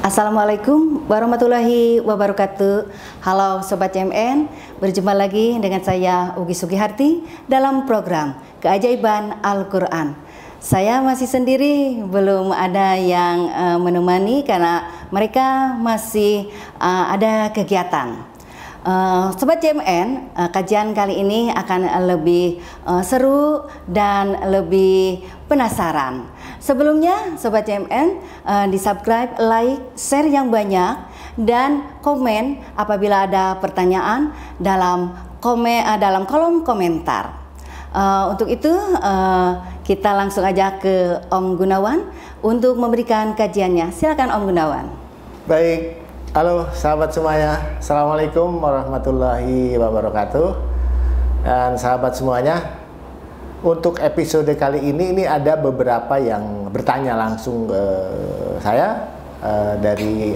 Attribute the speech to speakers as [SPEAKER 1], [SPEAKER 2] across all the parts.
[SPEAKER 1] Assalamualaikum warahmatullahi wabarakatuh. Halo Sobat CMN, berjumpa lagi dengan saya Ugi Sugiharti dalam program Keajaiban Al-Quran. Saya masih sendiri, belum ada yang menemani karena mereka masih ada kegiatan. Sobat CMN, kajian kali ini akan lebih seru dan lebih penasaran. Sebelumnya Sobat CMN, di-subscribe, like, share yang banyak, dan komen apabila ada pertanyaan dalam kolom komentar. Untuk itu kita langsung aja ke Om Gunawan untuk memberikan kajiannya. Silakan Om Gunawan.
[SPEAKER 2] Baik, halo sahabat semuanya. Assalamualaikum warahmatullahi wabarakatuh. Dan sahabat semuanya, untuk episode kali ini ada beberapa yang bertanya langsung ke saya.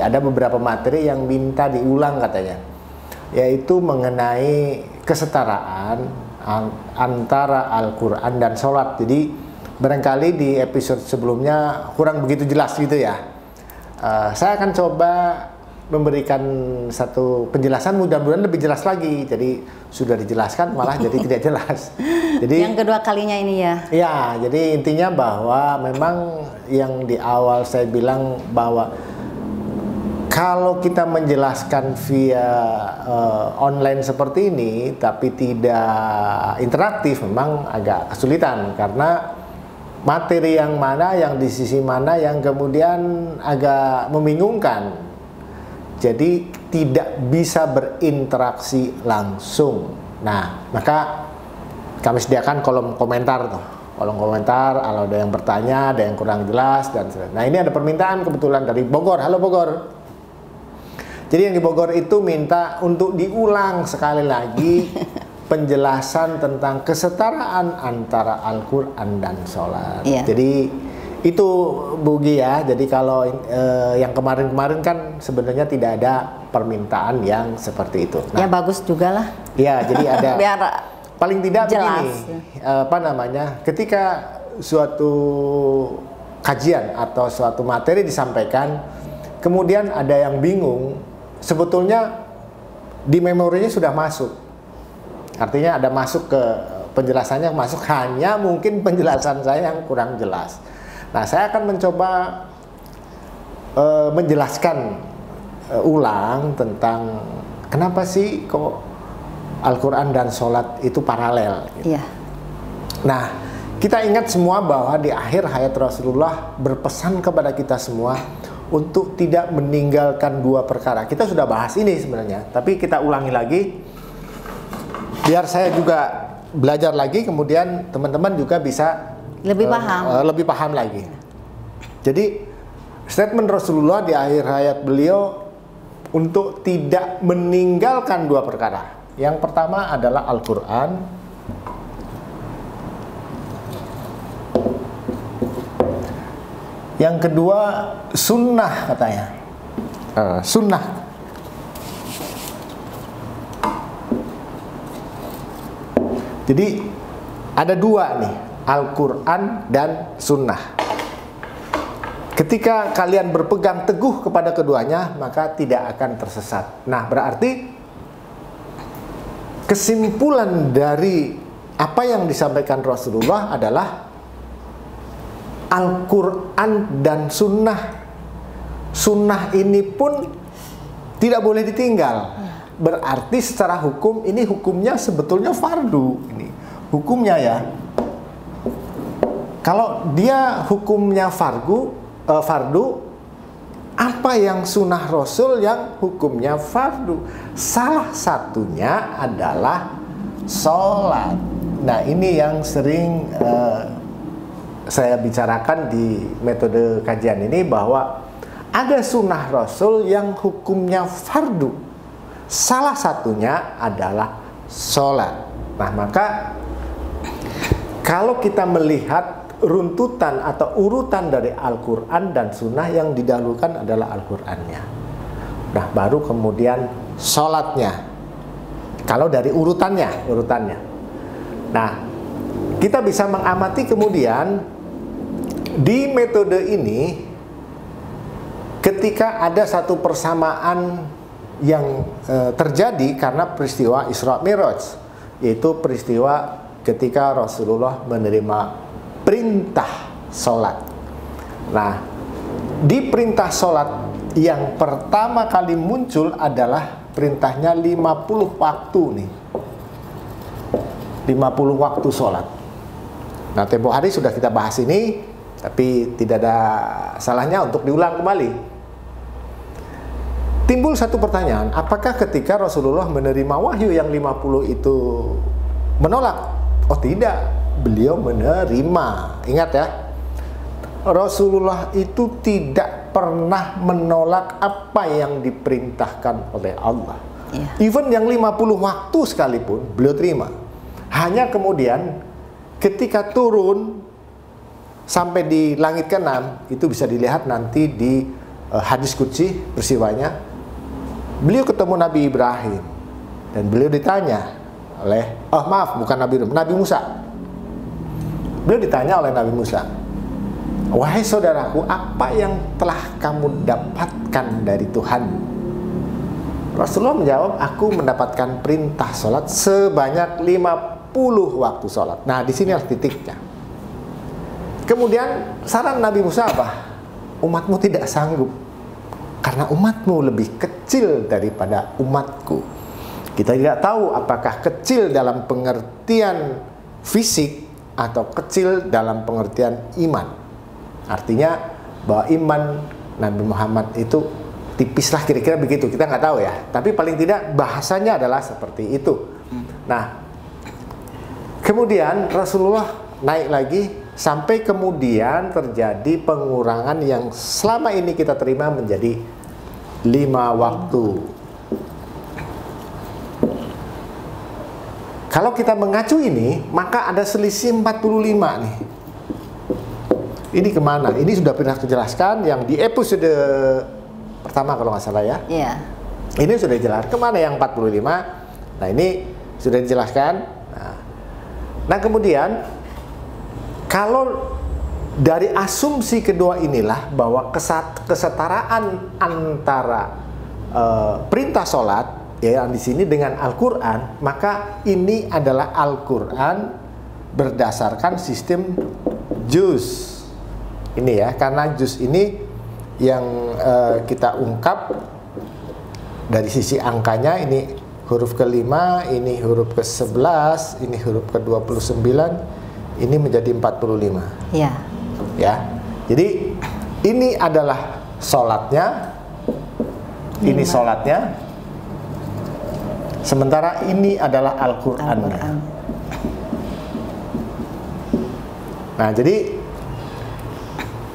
[SPEAKER 2] Ada beberapa materi yang minta diulang katanya, yaitu mengenai kesetaraan antara Al-Quran dan sholat. Jadi barangkali di episode sebelumnya kurang begitu jelas gitu ya. Saya akan coba memberikan satu penjelasan, mudah-mudahan lebih jelas lagi. Jadi sudah dijelaskan malah jadi tidak jelas. Jadi
[SPEAKER 1] yang kedua kalinya ini ya.
[SPEAKER 2] Ya, jadi intinya bahwa memang yang di awal saya bilang bahwa kalau kita menjelaskan via online seperti ini tapi tidak interaktif memang agak kesulitan, karena materi yang mana, yang di sisi mana yang kemudian agak membingungkan. Jadi tidak bisa berinteraksi langsung. Nah, maka kami sediakan kolom komentar tuh. Kolom komentar, kalau ada yang bertanya, ada yang kurang jelas dan sebagainya. Nah, ini ada permintaan kebetulan dari Bogor. Halo Bogor. Jadi yang di Bogor itu minta untuk diulang sekali lagi penjelasan tentang kesetaraan antara Al-Quran dan sholat.
[SPEAKER 1] Iya.
[SPEAKER 2] Jadi itu Bugi ya. Jadi kalau yang kemarin-kemarin kan sebenarnya tidak ada permintaan yang seperti itu.
[SPEAKER 1] Nah, ya bagus juga lah.
[SPEAKER 2] Ya, jadi ada.
[SPEAKER 1] Biar
[SPEAKER 2] paling tidak
[SPEAKER 1] jelas.
[SPEAKER 2] Begini, ketika suatu kajian atau suatu materi disampaikan, kemudian ada yang bingung, sebetulnya di memorinya sudah masuk. Artinya ada masuk ke penjelasannya, masuk, hanya mungkin penjelasan saya yang kurang jelas. Nah, saya akan mencoba menjelaskan ulang tentang kenapa sih kok Al-Quran dan sholat itu paralel. Gitu.
[SPEAKER 1] Iya.
[SPEAKER 2] Nah, kita ingat semua bahwa di akhir hayat Rasulullah berpesan kepada kita semua untuk tidak meninggalkan dua perkara. Kita sudah bahas ini sebenarnya, tapi kita ulangi lagi biar saya juga belajar lagi, kemudian teman-teman juga bisa lebih paham lagi. Jadi statement Rasulullah di akhir hayat beliau untuk tidak meninggalkan dua perkara. Yang pertama adalah Al-Quran, yang kedua sunnah katanya. Sunnah. Jadi ada dua nih, Al-Quran dan sunnah. Ketika kalian berpegang teguh kepada keduanya, maka tidak akan tersesat. Nah, berarti kesimpulan dari apa yang disampaikan Rasulullah adalah Al-Quran dan sunnah. Sunnah ini pun tidak boleh ditinggal. Berarti secara hukum ini hukumnya sebetulnya fardu. Ini hukumnya ya. Kalau dia hukumnya fardu, apa yang sunnah Rasul yang hukumnya fardu? Salah satunya adalah sholat. Nah, ini yang sering saya bicarakan di metode kajian ini, bahwa ada sunnah Rasul yang hukumnya fardu. Salah satunya adalah sholat. Nah, maka kalau kita melihat runtutan atau urutan dari Al-Quran dan sunnah, yang didahulukan adalah Al-Qurannya. Nah, baru kemudian sholatnya. Kalau dari urutannya. Nah, kita bisa mengamati kemudian di metode ini ketika ada satu persamaan yang terjadi karena peristiwa Isra Mi'raj, yaitu peristiwa ketika Rasulullah menerima perintah sholat. Nah, di perintah sholat yang pertama kali muncul adalah perintahnya 50 waktu nih. 50 waktu sholat. Nah, tempo hari sudah kita bahas ini, tapi tidak ada salahnya untuk diulang kembali. Timbul satu pertanyaan, apakah ketika Rasulullah menerima wahyu yang 50 itu menolak? Oh tidak, beliau menerima. Ingat ya, Rasulullah itu tidak pernah menolak apa yang diperintahkan oleh Allah. Even yang 50 waktu sekalipun, beliau terima. Hanya kemudian ketika turun sampai di langit ke-6, itu bisa dilihat nanti di hadis qudsi peristiwanya. Beliau ketemu Nabi Ibrahim dan beliau ditanya oleh, bukan Nabi Ibrahim, Nabi Musa. Beliau ditanya oleh Nabi Musa, wahai saudaraku, apa yang telah kamu dapatkan dari Tuhan? Rasulullah menjawab, aku mendapatkan perintah sholat sebanyak 50 waktu sholat. Nah, di sinilah titiknya. Kemudian saran Nabi Musa apa? Umatmu tidak sanggup karena umatmu lebih kecil daripada umatku. Kita tidak tahu apakah kecil dalam pengertian fisik atau kecil dalam pengertian iman. Artinya bahwa iman Nabi Muhammad itu tipislah, kira-kira begitu. Kita nggak tahu ya. Tapi paling tidak bahasanya adalah seperti itu. Nah, kemudian Rasulullah naik lagi sampai kemudian terjadi pengurangan yang selama ini kita terima menjadi 5 waktu. Kalau kita mengacu ini, maka ada selisih 45 nih. Ini kemana? Ini sudah pernah dijelaskan yang di episode pertama kalau nggak salah ya.
[SPEAKER 1] Iya.
[SPEAKER 2] Ini sudah jelas. Kemana yang 45? Nah, ini sudah dijelaskan. Nah, kemudian kalau dari asumsi kedua inilah bahwa kesetaraan antara perintah sholat ya di sini dengan Al-Quran, maka ini adalah Al-Quran berdasarkan sistem juz. Ini ya, karena juz ini yang kita ungkap dari sisi angkanya, ini huruf ke-5, ini huruf ke-11, ini huruf ke-29, ini menjadi 45.
[SPEAKER 1] Iya.
[SPEAKER 2] Ya. Jadi ini adalah sholatnya, ini sholatnya. Sementara ini adalah Al-Qur'annya. Nah, jadi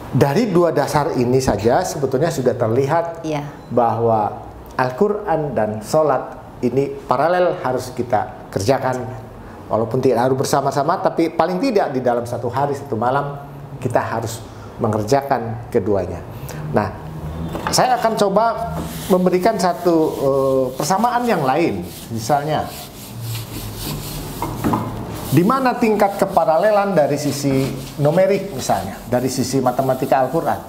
[SPEAKER 2] dari dua dasar ini saja sebetulnya sudah terlihat bahwa Al-Quran dan sholat ini paralel harus kita kerjakan. Walaupun tidak harus bersama-sama, tapi paling tidak di dalam satu hari, satu malam kita harus mengerjakan keduanya. Nah, saya akan coba memberikan satu persamaan yang lain. Misalnya, di mana tingkat keparalelan dari sisi numerik misalnya, dari sisi matematika Al-Quran.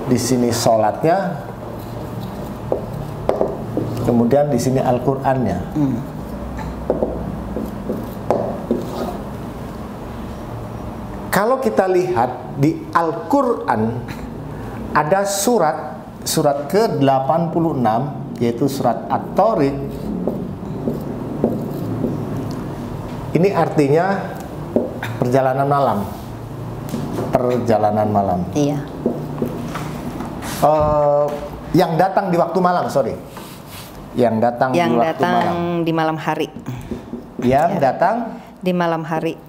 [SPEAKER 2] Di sini sholatnya, kemudian di sini Al-Qur'annya. Kalau kita lihat di Al-Qur'an ada surat ke-86, yaitu surat At-Tariq. Ini artinya perjalanan malam. Perjalanan malam.
[SPEAKER 1] Iya.
[SPEAKER 2] Yang datang di waktu malam, sorry. Yang datang di waktu malam.
[SPEAKER 1] Di malam hari.
[SPEAKER 2] Yang datang
[SPEAKER 1] di malam hari.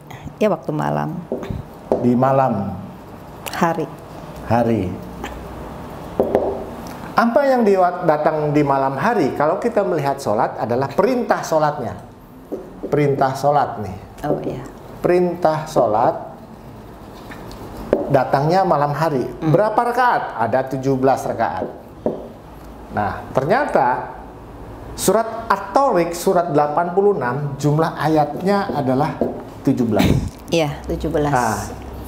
[SPEAKER 1] Ya, waktu malam.
[SPEAKER 2] Di malam
[SPEAKER 1] hari.
[SPEAKER 2] Hari. Apa yang datang di malam hari? Kalau kita melihat sholat adalah perintah sholatnya. Perintah sholat nih.
[SPEAKER 1] Oh iya.
[SPEAKER 2] Perintah sholat datangnya malam hari. Berapa rakaat? Ada 17 rakaat. Nah, ternyata surat At-Tariq, surat 86, jumlah ayatnya adalah 17.
[SPEAKER 1] Iya, 17.
[SPEAKER 2] Nah,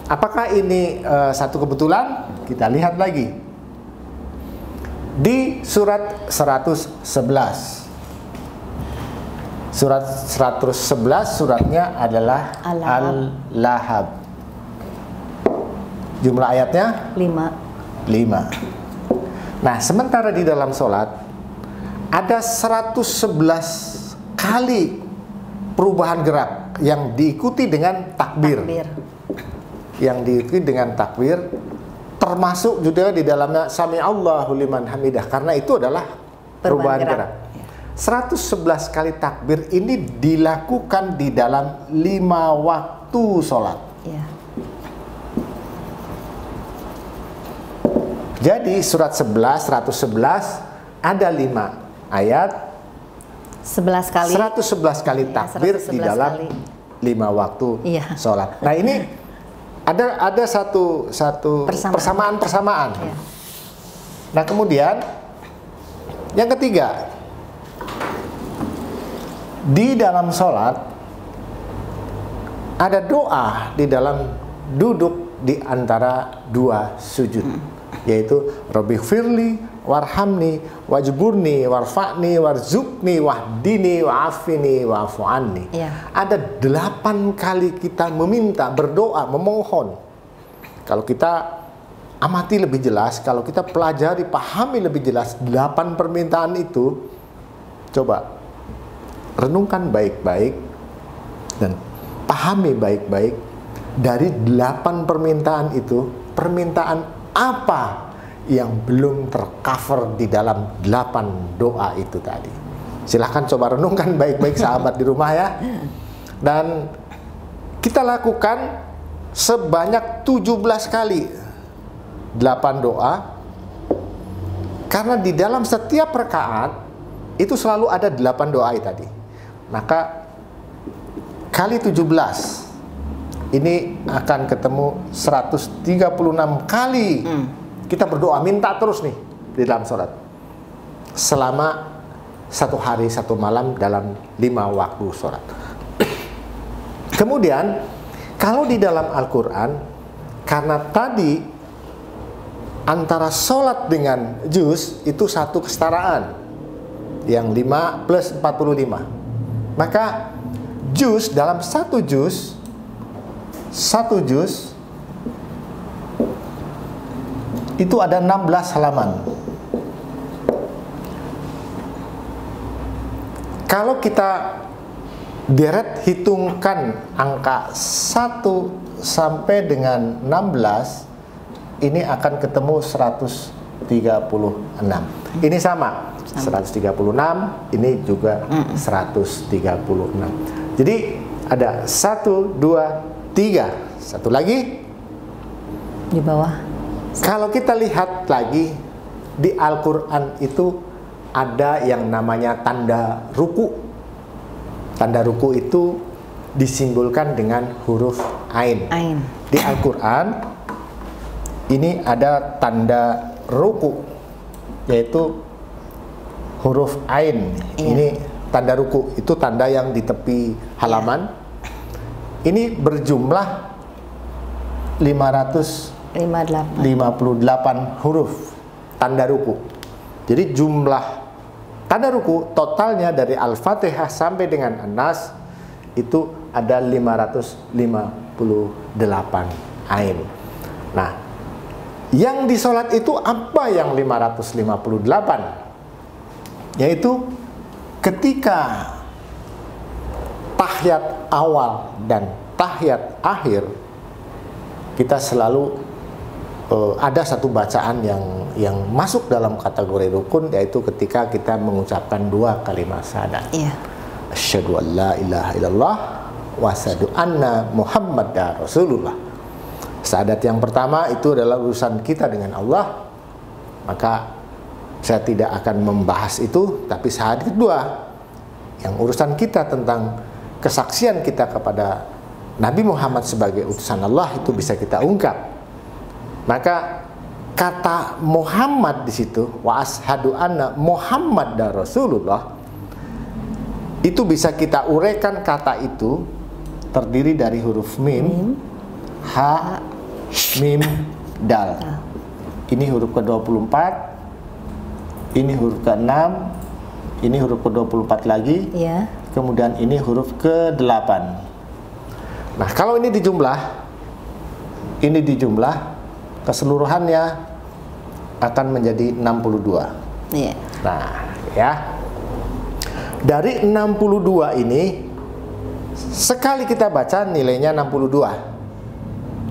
[SPEAKER 2] Apakah ini satu kebetulan? Kita lihat lagi di surat 111. Surat 111 suratnya adalah Al-Lahab. Jumlah ayatnya 5. Nah, sementara di dalam sholat ada 111 kali perubahan gerak yang diikuti dengan takbir. Yang diikuti dengan takbir, termasuk juga di dalamnya Sami Allahu liman hamidah, karena itu adalah perubahan gerak. 111 kali takbir ini dilakukan di dalam 5 waktu sholat.
[SPEAKER 1] Ya.
[SPEAKER 2] Jadi surat 111 ada 5 ayat,
[SPEAKER 1] 11 kali.
[SPEAKER 2] 111 kali takbir
[SPEAKER 1] 111
[SPEAKER 2] di dalam
[SPEAKER 1] kali.
[SPEAKER 2] 5 waktu sholat. Nah, ini ada satu persamaan.
[SPEAKER 1] Ya.
[SPEAKER 2] Nah, kemudian yang ketiga, di dalam sholat ada doa di dalam duduk di antara 2 sujud, yaitu Rabbi firli warhamni wajburni warfa'ni warzukni wahdini wa'afini wa'afu anni. Ada 8 kali kita meminta, berdoa, memohon. Kalau kita amati lebih jelas, kalau kita pelajari, pahami lebih jelas 8 permintaan itu, coba renungkan baik-baik dan pahami baik-baik, dari 8 permintaan itu, permintaan apa yang belum tercover di dalam 8 doa itu tadi. Silahkan coba renungkan baik-baik sahabat di rumah ya. Dan kita lakukan sebanyak 17 kali 8 doa, karena di dalam setiap rakaat itu selalu ada 8 doa tadi. Maka kali 17 ini akan ketemu 136 kali kita berdoa, minta terus nih di dalam sholat selama 1 hari 1 malam dalam 5 waktu sholat. Kemudian kalau di dalam Al-Quran, karena tadi antara sholat dengan juz itu satu kesetaraan, yang 5 plus 45, maka juz dalam satu juz itu ada 16 halaman. Kalau kita deret hitungkan angka 1 sampai dengan 16, ini akan ketemu 136. Ini sama 136, ini juga 136. Jadi ada 1, 2, 3. Satu lagi
[SPEAKER 1] di bawah.
[SPEAKER 2] Kalau kita lihat lagi di Al-Quran itu ada yang namanya tanda ruku. Tanda ruku itu disimbolkan dengan huruf ain. Di Al-Quran ini ada tanda ruku, yaitu huruf ain. Ini tanda ruku, itu tanda yang di tepi halaman. Ini berjumlah 558 huruf tanda ruku. Jadi jumlah tanda ruku totalnya dari Al-Fatihah sampai dengan An-Nas itu ada 558 ain. Nah, yang di sholat itu apa yang 558? Yaitu ketika tahiyat awal dan tahiyat akhir, kita selalu ada satu bacaan yang masuk dalam kategori rukun, yaitu ketika kita mengucapkan 2 kalimat syahadat. Asyhadu an la ilaha illallah wa asyhadu anna Muhammadar Rasulullah. Syahadat yang pertama itu adalah urusan kita dengan Allah, maka saya tidak akan membahas itu. Tapi syahadat kedua, yang urusan kita tentang kesaksian kita kepada Nabi Muhammad sebagai utusan Allah, itu bisa kita ungkap. Maka kata Muhammad di situ, wa ashadu anna Muhammad dan Rasulullah, itu bisa kita uraikan. Kata itu terdiri dari huruf mim, ha, mim, dal. Ini huruf ke-24, ini huruf ke-6, ini huruf ke-24 lagi,
[SPEAKER 1] Ya.
[SPEAKER 2] kemudian ini huruf ke-8. Nah, kalau ini dijumlah, keseluruhannya akan menjadi 62.
[SPEAKER 1] Iya.
[SPEAKER 2] Nah, ya. Dari 62 ini, sekali kita baca nilainya 62.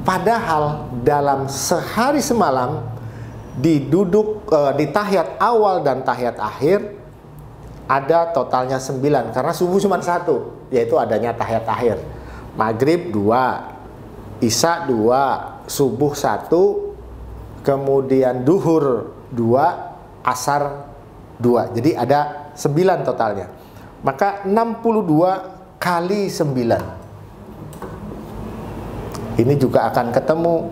[SPEAKER 2] Padahal dalam sehari semalam di tahiyat awal dan tahiyat akhir ada totalnya 9, karena subuh cuma 1, yaitu adanya tahiyat akhir. Maghrib 2, Isya 2, subuh 1, kemudian duhur 2, asar 2. Jadi ada 9 totalnya. Maka 62 kali 9. Ini juga akan ketemu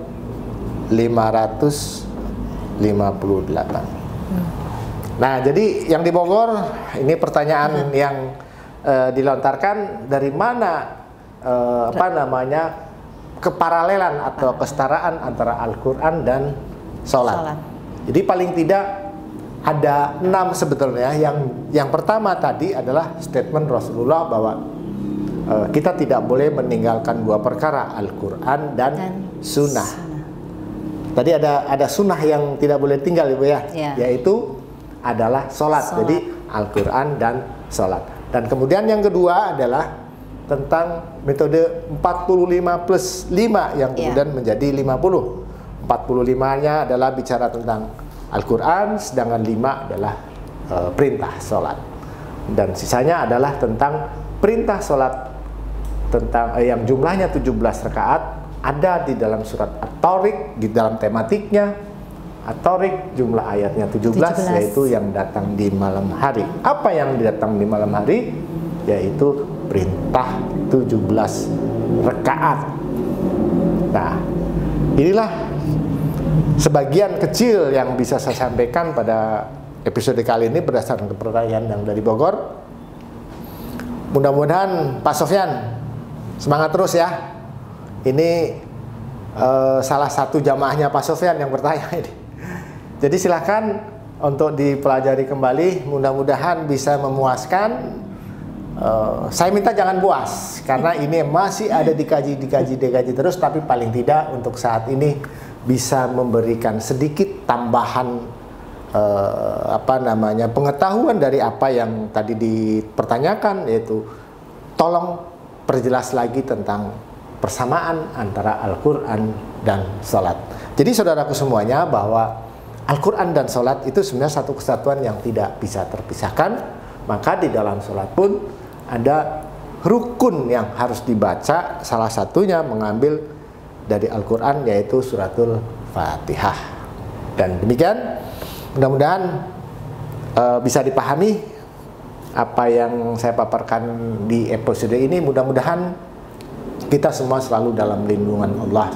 [SPEAKER 2] 558. Nah, jadi yang di Bogor, ini pertanyaan yang dilontarkan, dari mana keparalelan atau kesetaraan antara Al-Quran dan sholat. Jadi paling tidak ada 6 sebetulnya. Yang pertama tadi adalah statement Rasulullah bahwa kita tidak boleh meninggalkan 2 perkara, Al-Quran dan sunnah. Tadi ada sunnah yang tidak boleh tinggal, Ibu ya, yaitu adalah sholat. Jadi Al-Quran dan sholat. Dan kemudian yang kedua adalah tentang metode 45 plus 5 yang kemudian menjadi 50. 45-nya adalah bicara tentang Al-Quran, sedangkan 5 adalah perintah sholat. Dan sisanya adalah tentang perintah sholat, tentang yang jumlahnya 17 rakaat, ada di dalam surat At-Tariq, di dalam tematiknya. At-Tariq jumlah ayatnya 17, yaitu yang datang di malam hari. Apa yang datang di malam hari? Yaitu perintah 17 rakaat. Nah, inilah sebagian kecil yang bisa saya sampaikan pada episode kali ini berdasarkan pertanyaan yang dari Bogor. Mudah-mudahan Pak Sofyan semangat terus ya. Ini salah satu jamaahnya Pak Sofyan yang bertanya ini. Jadi silakan untuk dipelajari kembali, mudah-mudahan bisa memuaskan. Saya minta jangan puas, karena ini masih ada dikaji terus, tapi paling tidak untuk saat ini bisa memberikan sedikit tambahan pengetahuan dari apa yang tadi dipertanyakan, yaitu tolong perjelas lagi tentang persamaan antara Al-Quran dan sholat. Jadi saudaraku semuanya, bahwa Al-Quran dan sholat itu sebenarnya satu kesatuan yang tidak bisa terpisahkan. Maka di dalam sholat pun ada rukun yang harus dibaca, salah satunya mengambil dari Al-Quran, yaitu suratul Fatihah. Dan demikian, mudah-mudahan bisa dipahami apa yang saya paparkan di episode ini. Mudah-mudahan kita semua selalu dalam lindungan Allah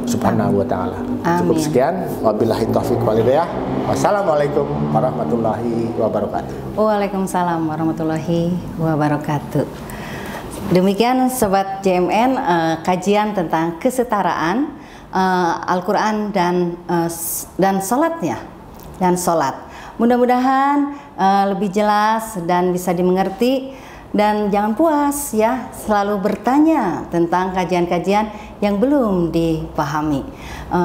[SPEAKER 2] Subhanahu wa ta'ala. Cukup sekian, wabillahi taufiq wal hidayah. Wassalamualaikum warahmatullahi wabarakatuh.
[SPEAKER 1] Waalaikumsalam warahmatullahi wabarakatuh. Demikian Sobat JMN, kajian tentang kesetaraan Al-Quran dan sholatnya, dan sholat. Mudah-mudahan lebih jelas dan bisa dimengerti. Dan jangan puas ya, selalu bertanya tentang kajian-kajian yang belum dipahami.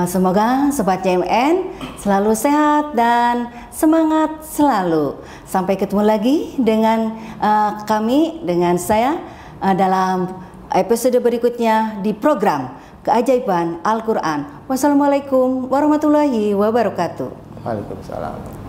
[SPEAKER 1] Semoga Sobat JMN selalu sehat dan semangat selalu. Sampai ketemu lagi dengan dengan saya dalam episode berikutnya di program Keajaiban Al-Quran. Wassalamualaikum warahmatullahi wabarakatuh.
[SPEAKER 2] Waalaikumsalam.